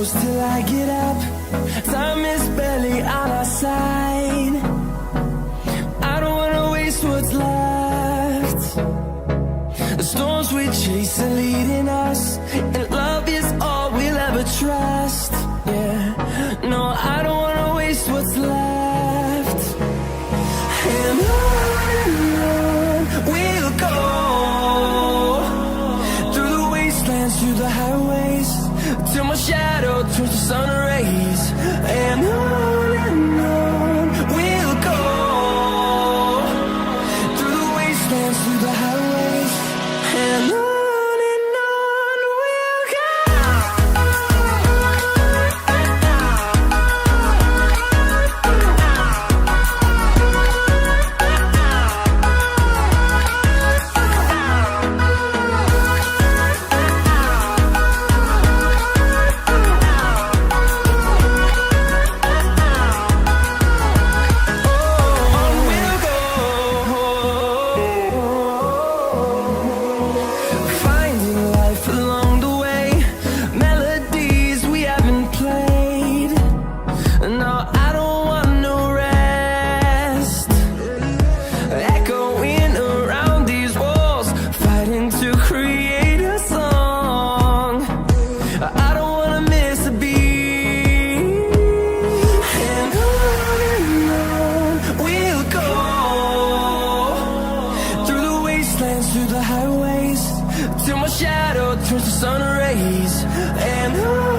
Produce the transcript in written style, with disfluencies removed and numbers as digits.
close till I get up. Time is barely on our side. I don't wanna waste what's left. The storms we chase are leading us, and love is all we'll ever trust. Yeah, no, I don't wanna waste what's left. And on we'll go, through the wastelands, through the highways, till my shadow turns to sun rays. And on we'll go, through the wastelands, through the highways, and on we'll go. Through the highways, till my shadow turns to sun rays. And on